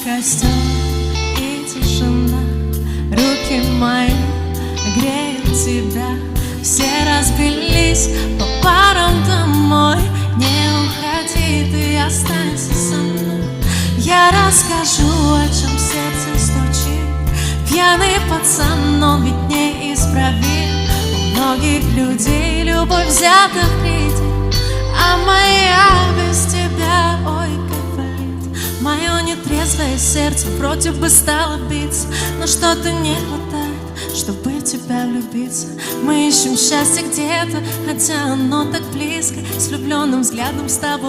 костер и тишина, руки мои греют тебя. Все разбились по парам домой. Не уходи, ты останься со мной. Я расскажу, о чем сердце стучит. Пьяный пацан, он ведь неисправим. У многих людей любовь взята в кредит, а моя без тебя, ой, как болит. Мое нетрезвое сердце против бы стало биться, но что-то не хватает, чтобы в тебя влюбиться. Мы ищем счастье где-то, хотя оно так близко, с влюбленным взглядом с тобой.